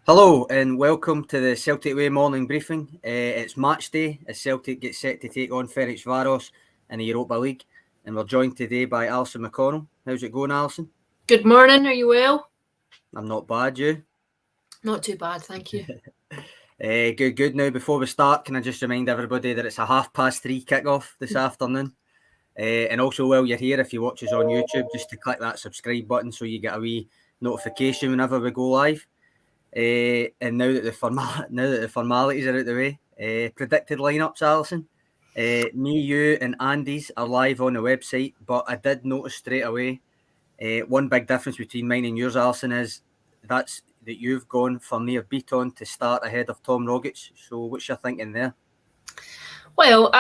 Hello and welcome to the Celtic Way morning briefing. It's match day as Celtic get set to take on Ferecvaros in the Europa League, and we're joined today by Alison McConnell. How's it going, Alison? Good morning, are you well? I'm not bad, you? Not too bad, thank you. Good. Now, before we start, can I just remind everybody that it's a 3:30 kick-off this afternoon? And also, while you're here, if you watch us on YouTube, just to click that subscribe button so you get a wee notification whenever we go live. And now that the formalities are out the way, predicted lineups, Alison. Me, you, and Andy's are live on the website, but I did notice straight away one big difference between mine and yours, Alison, is that you've gone for Nir Bitton to start ahead of Tom Rogic. So, what's your thinking there? Well,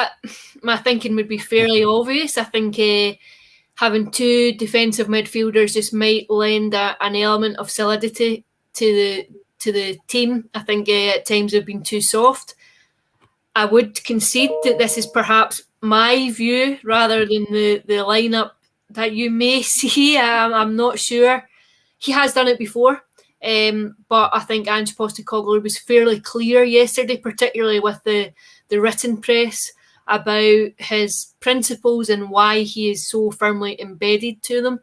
my thinking would be fairly obvious. I think having two defensive midfielders just might lend an element of solidity to the team. I think at times they've been too soft. I would concede that this is perhaps my view rather than the lineup that you may see. I'm not sure. He has done it before, but I think Ange Postecoglou was fairly clear yesterday, particularly with the written press, about his principles and why he is so firmly embedded to them.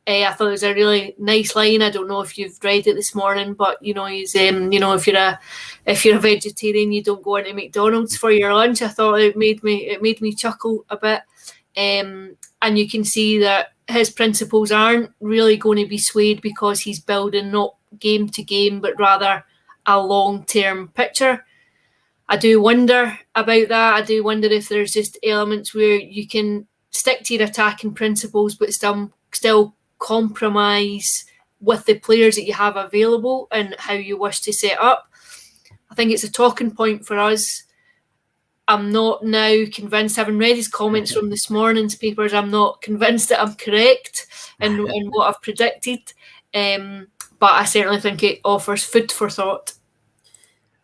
I thought it was a really nice line. I don't know if you've read it this morning, but he's if you're a vegetarian, you don't go into McDonald's for your lunch. I thought it made me chuckle a bit, and you can see that his principles aren't really going to be swayed because he's building not game to game, but rather a long-term picture. I do wonder about that. I do wonder if there's just elements where you can stick to your attacking principles, but still compromise with the players that you have available and how you wish to set up. I think it's a talking point for us. I'm not now convinced, having read his comments from this morning's papers, I'm not convinced that I'm correct in what I've predicted. But I certainly think it offers food for thought.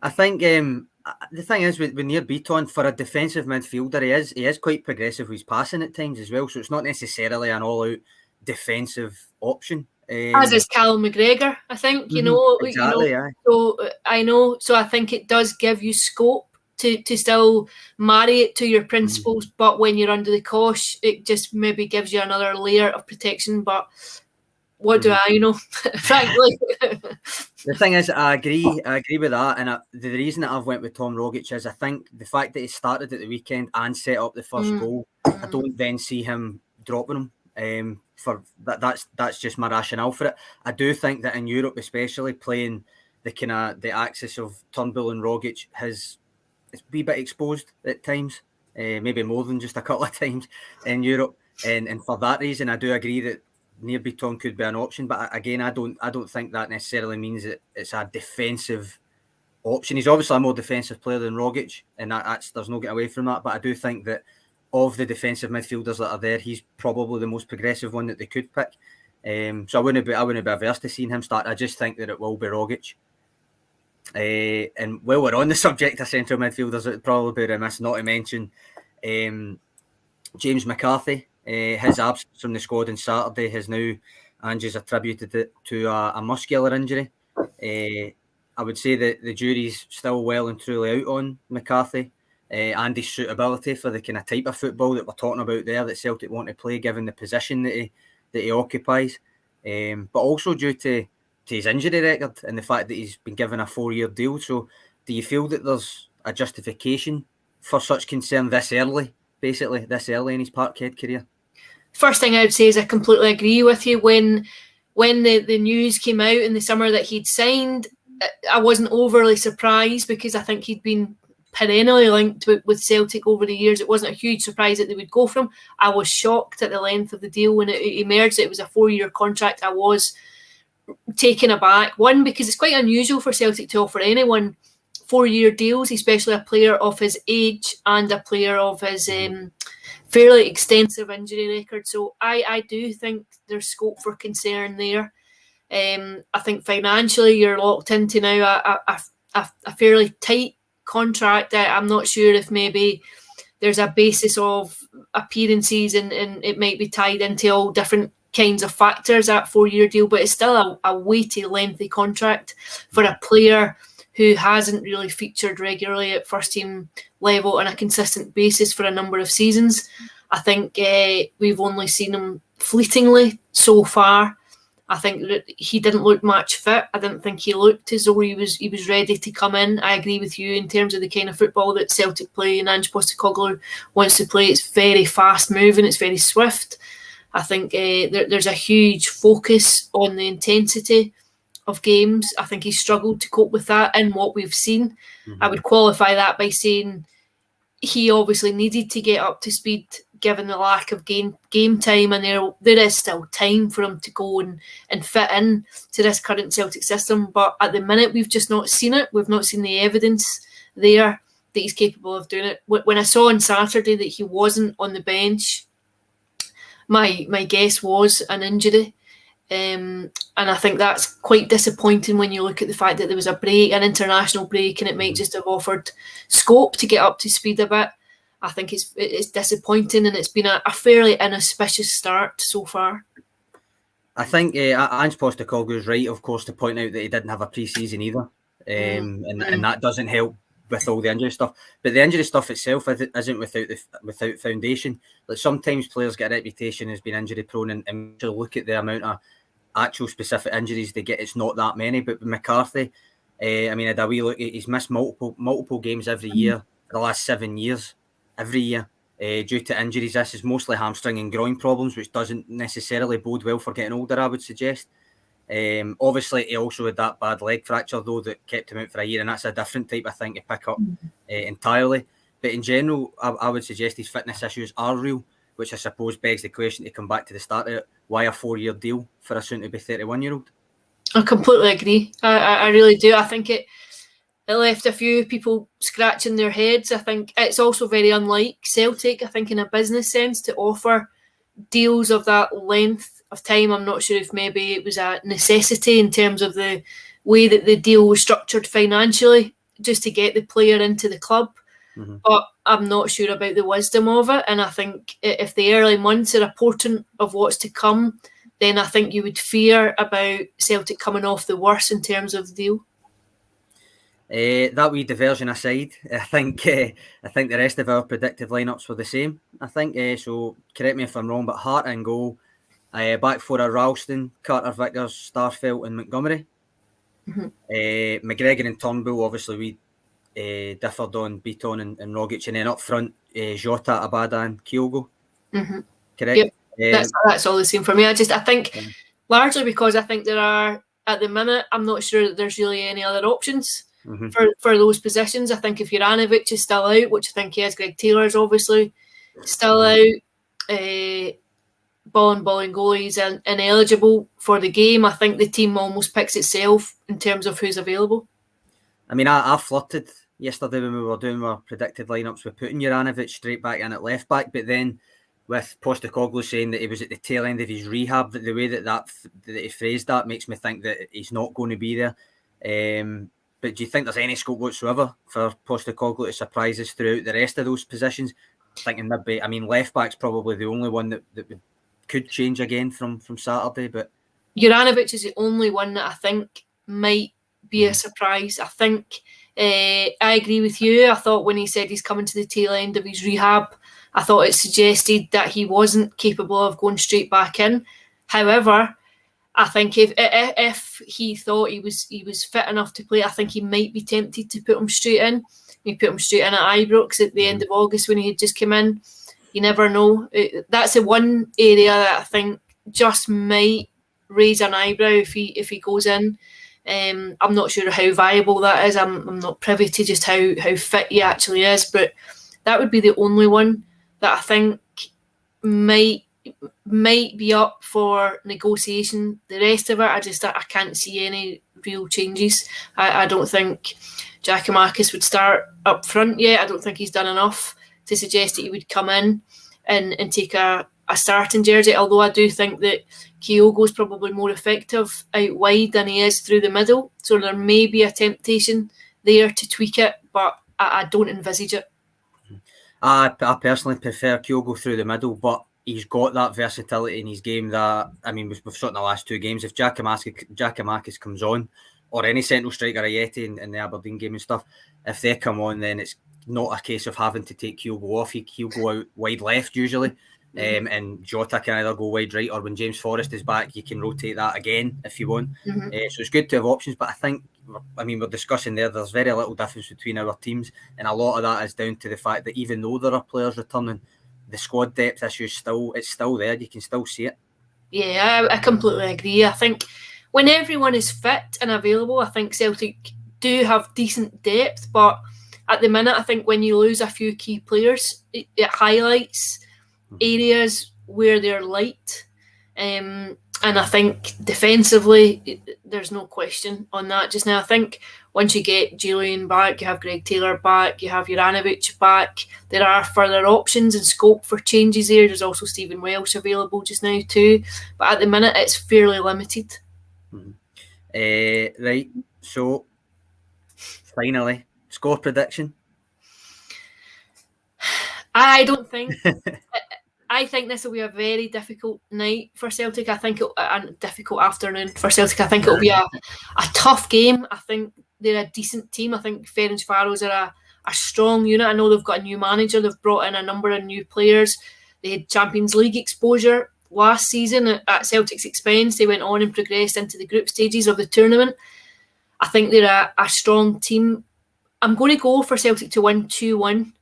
I think the thing is with Nir Bitton, for a defensive midfielder, he is quite progressive with his passing at times as well. So it's not necessarily an all-out defensive option. As is Callum McGregor, I think. Exactly, yeah. So I know. So I think it does give you scope to still marry it to your principles, but when you're under the cosh, it just maybe gives you another layer of protection. But what do I know, frankly? The thing is, I agree with that, and the reason that I've went with Tom Rogic is I think the fact that he started at the weekend and set up the first goal, I don't then see him dropping him. For that's just my rationale for it. I do think that in Europe, especially playing the axis of Turnbull and Rogic, it's a wee bit exposed at times, maybe more than just a couple of times in Europe, and for that reason, I do agree that Nir Bitton could be an option, but again, I don't think that necessarily means that it's a defensive option. He's obviously a more defensive player than Rogic, and there's no getting away from that. But I do think that of the defensive midfielders that are there, he's probably the most progressive one that they could pick. So I wouldn't be averse to seeing him start. I just think that it will be Rogic. And while we're on the subject of central midfielders, it would probably be remiss not to mention James McCarthy. His absence from the squad on Saturday has now, Ange's attributed it to a muscular injury. I would say that the jury's still well and truly out on McCarthy and his suitability for the kind of type of football that we're talking about there that Celtic want to play, given the position that he occupies, but also due to his injury record and the fact that he's been given a 4-year deal. So do you feel that there's a justification for such concern this early in his Parkhead career? First thing I would say is I completely agree with you. When the news came out in the summer that he'd signed, I wasn't overly surprised because I think he'd been perennially linked with Celtic over the years. It wasn't a huge surprise that they would go for him. I was shocked at the length of the deal when it emerged that it was a 4-year contract. I was taken aback. One, because it's quite unusual for Celtic to offer anyone 4-year deals, especially a player of his age and a player of his fairly extensive injury record. So I do think there's scope for concern there. I think financially you're locked into now a fairly tight contract. I'm not sure if maybe there's a basis of appearances and it might be tied into all different kinds of factors, that 4-year deal, but it's still a weighty, lengthy contract for a player who hasn't really featured regularly at first team level on a consistent basis for a number of seasons. I think we've only seen him fleetingly so far. I think that he didn't look match fit. I didn't think he looked as though he was ready to come in. I agree with you in terms of the kind of football that Celtic play and Ange Postecoglou wants to play. It's very fast moving, it's very swift. I think there's a huge focus on the intensity of games. I think he struggled to cope with that in what we've seen. I would qualify that by saying he obviously needed to get up to speed given the lack of game time, and there is still time for him to go and fit in to this current Celtic system. But at the minute, we've just not seen it. We've not seen the evidence there that he's capable of doing it. When I saw on Saturday that he wasn't on the bench, my guess was an injury. And I think that's quite disappointing when you look at the fact that there was an international break, and it might just have offered scope to get up to speed a bit. I think it's disappointing, and it's been a fairly inauspicious start so far. I think Ange Postecoglou is right, of course, to point out that he didn't have a pre-season either, and that doesn't help with all the injury stuff. But the injury stuff itself isn't without foundation. Like, sometimes players get a reputation as being injury prone, and to look at the amount of actual specific injuries they get, it's not that many. But with McCarthy, I mean, a wee look, he's missed multiple games every year for the last 7 years, every year, due to injuries. This is mostly hamstring and groin problems, which doesn't necessarily bode well for getting older, I would suggest. Obviously, he also had that bad leg fracture, though, that kept him out for a year, and that's a different type of thing to pick up entirely. But in general, I would suggest his fitness issues are real, which I suppose begs the question, to come back to the start of it, why a 4-year deal for a soon-to-be 31-year-old? I completely agree. I really do. I think it left a few people scratching their heads. I think it's also very unlike Celtic, I think, in a business sense, to offer deals of that length of time. I'm not sure if maybe it was a necessity in terms of the way that the deal was structured financially, just to get the player into the club. But I'm not sure about the wisdom of it. And I think if the early months are a portent of what's to come, then I think you would fear about Celtic coming off the worst in terms of the deal. That wee diversion aside, I think the rest of our predictive lineups were the same. I think so. Correct me if I'm wrong, but Hart in goal, back four are Ralston, Carter, Vickers, Starfelt, and Montgomery. McGregor and Turnbull, obviously we differed on Beaton and Rogic, and then up front, Jota, Abada, and Kyogo. Correct. Yep. That's all the same for me. I think largely because I think there are, at the minute, I'm not sure that there's really any other options for those positions. I think if Juranovic is still out, which I think he is, Greg Taylor's obviously still out, Bolingoli is ineligible for the game. I think the team almost picks itself in terms of who's available. I mean, I flirted yesterday when we were doing our predicted lineups with putting Juranovic straight back in at left back, but then with Postecoglou saying that he was at the tail end of his rehab, the way that he phrased that makes me think that he's not going to be there. But do you think there's any scope whatsoever for Postecoglou to surprise us throughout the rest of those positions? Thinking maybe, I mean, left back's probably the only one that could change again from Saturday. But Juranovic is the only one that I think might be a surprise. I think I agree with you. I thought when he said he's coming to the tail end of his rehab, I thought it suggested that he wasn't capable of going straight back in. However, I think if he thought he was fit enough to play, I think he might be tempted to put him straight in. He put him straight in at Ibrox at the end of August when he had just come in. You never know. That's the one area that I think just might raise an eyebrow if he goes in. I'm not sure how viable that is. I'm not privy to just how fit he actually is, but that would be the only one that I think might be up for negotiation. The rest of it, I can't see any real changes. I don't think Giakoumakis would start up front yet. I don't think he's done enough to suggest that he would come in and take a starting jersey, although I do think that Kyogo is probably more effective out wide than he is through the middle, so there may be a temptation there to tweak it, but I don't envisage it. I personally prefer Kyogo through the middle, but he's got that versatility in his game that, I mean, we've shot in the last 2 games. If Giakoumakis comes on, or any central striker, Ayeti in the Aberdeen game and stuff, if they come on, then it's not a case of having to take Kyogo off. He'll go out wide left usually. And Jota can either go wide right, or when James Forrest is back, you can rotate that again if you want. So it's good to have options, but I think, I mean, we're discussing there's very little difference between our teams, and a lot of that is down to the fact that even though there are players returning, the squad depth issue is still there. You can still see it. Yeah, I completely agree. I think when everyone is fit and available, I think Celtic do have decent depth, but at the minute, I think when you lose a few key players, it highlights areas where they're light. And I think defensively, there's no question on that just now. I think once you get Julian back, you have Greg Taylor back, you have Juranovic back, there are further options and scope for changes there. There's also Stephen Welsh available just now too. But at the minute, it's fairly limited. Right, so finally, score prediction. I don't think... I think this will be a very difficult night for Celtic. I think a difficult afternoon for Celtic. I think it'll be a tough game. I think they're a decent team. I think Ferencvaros are a strong unit. I know they've got a new manager. They've brought in a number of new players. They had Champions League exposure last season at Celtic's expense. They went on and progressed into the group stages of the tournament. I think they're a strong team. I'm going to go for Celtic to win 2-1.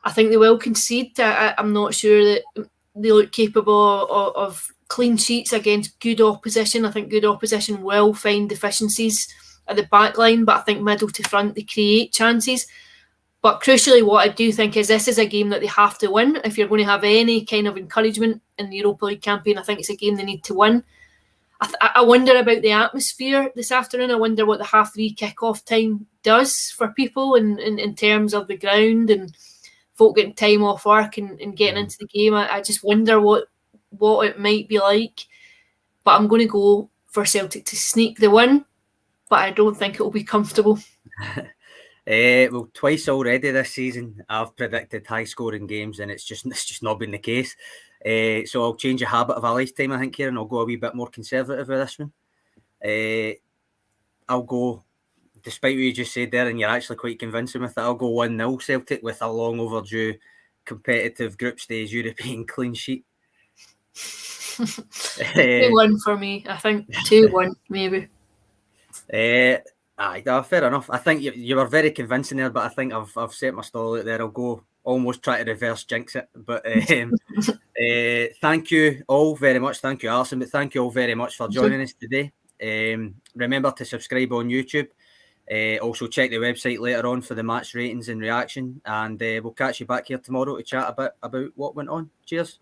I think they will concede. I'm not sure that they look capable of clean sheets against good opposition. I think good opposition will find deficiencies at the back line, but I think middle to front, they create chances. But crucially, what I do think is this is a game that they have to win. If you're going to have any kind of encouragement in the Europa League campaign, I think it's a game they need to win. I wonder about the atmosphere this afternoon. I wonder what the 3:30 kickoff time does for people in terms of the ground and folk getting time off work and getting into the game. I just wonder what it might be like. But I'm going to go for Celtic to sneak the win, but I don't think it will be comfortable. Well, twice already this season I've predicted high-scoring games, and it's just not been the case. So I'll change a habit of a lifetime, I think, here, and I'll go a wee bit more conservative with this one. I'll go, despite what you just said there, and you're actually quite convincing with it, I'll go 1-0 Celtic with a long overdue competitive group stage European clean sheet. 2-1 for me. I think 2-1 maybe. Fair enough. I think you were very convincing there, but I think I've set my stall out there. I'll go almost try to reverse jinx it. But thank you all very much. Thank you, Alison. But thank you all very much for joining us today. Remember to subscribe on YouTube. Also check the website later on for the match ratings and reaction. And we'll catch you back here tomorrow to chat about what went on. Cheers.